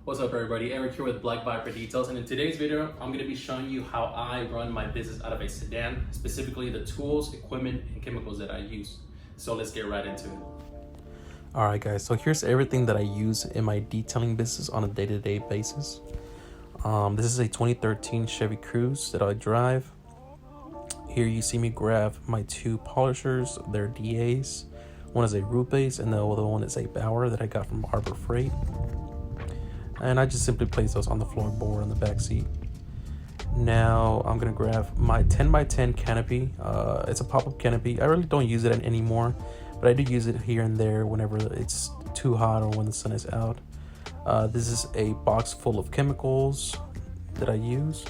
What's up everybody, Eric here with Black Viper Details, and in today's video I'm going to be showing you how I run my business out of a sedan, specifically the tools, equipment, and chemicals that I use. So let's get right into it. Alright guys, so here's everything that I use in my detailing business on a day-to-day basis. This is a 2013 Chevy Cruze that I drive. Here you see me grab my two polishers, they're DAs. One is a root base and the other one is a Bauer that I got from Harbor Freight. And I just simply place those on the floorboard in the back seat. Now I'm gonna grab my 10x10 canopy. It's a pop-up canopy. I really don't use it anymore, but I do use it here and there whenever it's too hot or when the sun is out. This is a box full of chemicals that I use.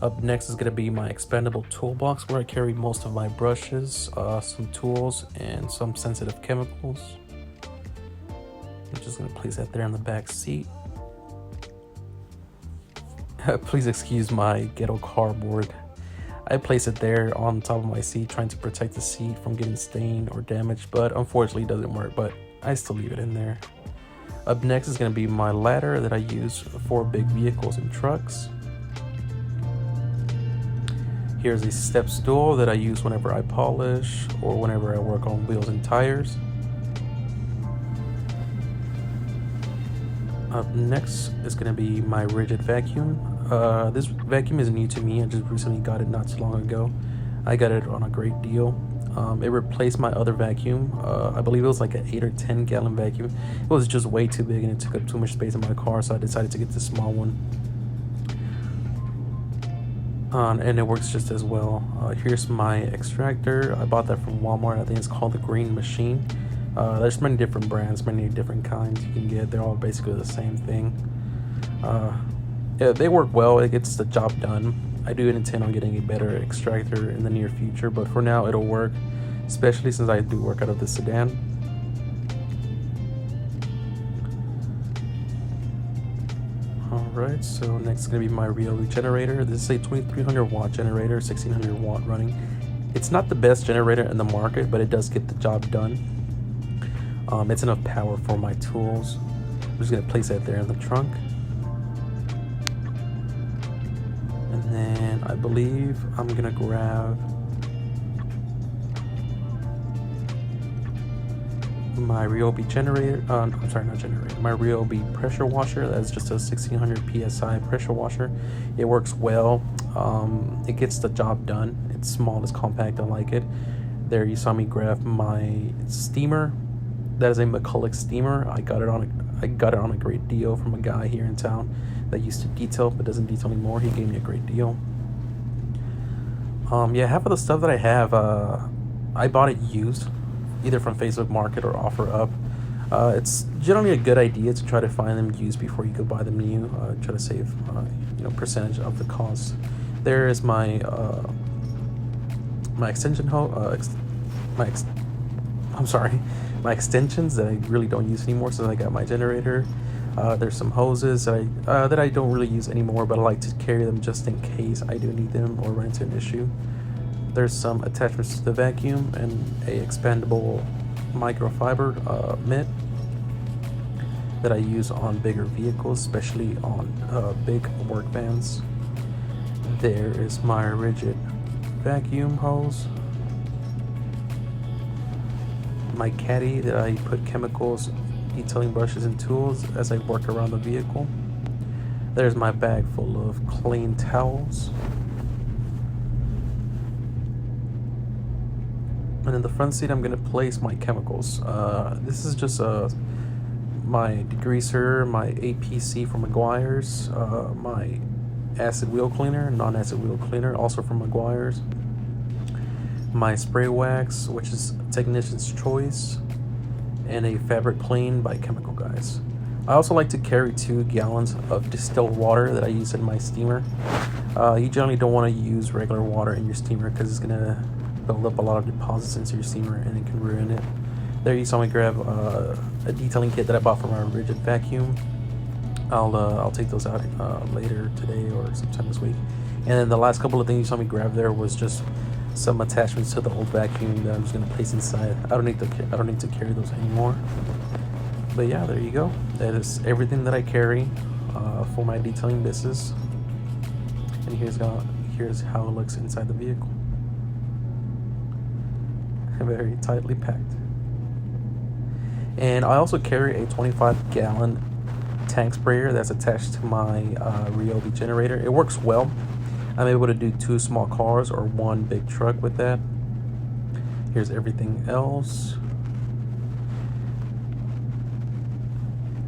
Up next is gonna be my expandable toolbox where I carry most of my brushes, some tools, and some sensitive chemicals. I'm just gonna place that there in the back seat. Please excuse my ghetto cardboard. I place it there on top of my seat trying to protect the seat from getting stained or damaged, but unfortunately it doesn't work, but I still leave it in there. Up next is gonna be my ladder that I use for big vehicles and trucks. Here's a step stool that I use whenever I polish or whenever I work on wheels and tires. Up next is going to be my rigid vacuum. This vacuum is new to me. I just recently got it not too long ago. I got it on a great deal. It replaced my other vacuum. I believe it was like an 8 or 10 gallon vacuum. It was just way too big and it took up too much space in my car, so I decided to get this small one. And it works just as well. Here's my extractor. I bought that from Walmart. I think it's called the Green Machine. There's many different brands, many different kinds you can get. They're all basically the same thing. Yeah, they work well. It gets the job done. I do intend on getting a better extractor in the near future, but for now it'll work, especially since I do work out of the sedan. Alright, so next is going to be my Ryobi generator. This is a 2300 watt generator, 1600 watt running. It's not the best generator in the market, but it does get the job done. It's enough power for my tools. I'm just gonna place that there in the trunk. And then I believe I'm gonna grab my Ryobi generator. I'm sorry, not generator. My Ryobi pressure washer. That's just a 1600 psi pressure washer. It works well. It gets the job done. It's small, it's compact. I like it. There you saw me grab my steamer. That is a McCulloch steamer. I got it on a great deal from a guy here in town that used to detail but doesn't detail anymore. He gave me a great deal. Yeah, half of the stuff that I have, I bought it used, either from Facebook Market or OfferUp. It's generally a good idea to try to find them used before you go buy them new. Try to save, percentage of the cost. There is my my extension hose. My extensions that I really don't use anymore since I got my generator. There's some hoses that I don't really use anymore, but I like to carry them just in case I do need them or run into an issue. There's some attachments to the vacuum and a expandable microfiber mitt that I use on bigger vehicles, especially on big work vans. There is my rigid vacuum hose. My caddy that I put chemicals, detailing brushes, and tools as I work around the vehicle. There's my bag full of clean towels. And in the front seat I'm going to place my chemicals. This is just my degreaser, my APC from Meguiar's, my acid wheel cleaner, non-acid wheel cleaner, also from Meguiar's. My spray wax, which is Technician's Choice, and a fabric clean by Chemical Guys. I also like to carry 2 gallons of distilled water that I use in my steamer. You generally don't want to use regular water in your steamer because it's going to build up a lot of deposits into your steamer and it can ruin it. There you saw me grab a detailing kit that I bought from our rigid vacuum. I'll take those out later today or sometime this week. And then the last couple of things you saw me grab there was just some attachments to the old vacuum that I'm just going to place inside. I don't need to carry those anymore. But yeah, there you go. That is everything that I carry for my detailing business. And here's how it looks inside the vehicle. Very tightly packed. And I also carry a 25-gallon tank sprayer that's attached to my Ryobi generator. It works well. I'm able to do 2 small cars or 1 big truck with that. Here's everything else.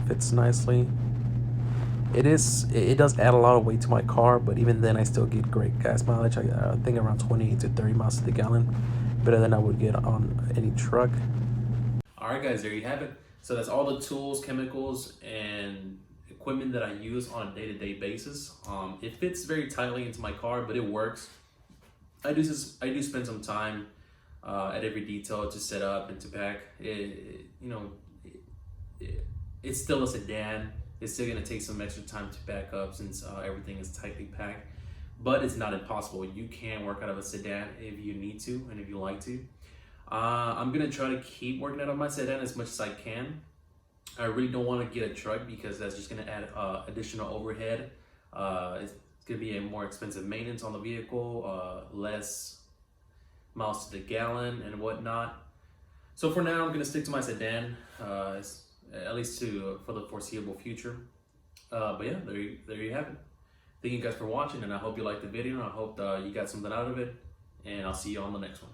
Fits nicely. It does add a lot of weight to my car, but even then I still get great gas mileage. I think around 20 to 30 miles to the gallon, better than I would get on any truck. All right, guys, there you have it. So that's all the tools, chemicals, and equipment that I use on a day-to-day basis. It fits very tightly into my car, but it works. I do spend some time at every detail to set up and to pack. It's still a sedan. It's still gonna take some extra time to back up since everything is tightly packed, but it's not impossible. You can work out of a sedan if you need to and if you like to. I'm gonna try to keep working out of my sedan as much as I can. I really don't want to get a truck because that's just gonna add additional overhead. It's gonna be a more expensive maintenance on the vehicle, less miles to the gallon and whatnot. So for now, I'm gonna stick to my sedan, at least for the foreseeable future. But yeah, there you have it. Thank you guys for watching, and I hope you liked the video. I hope you got something out of it, and I'll see you on the next one.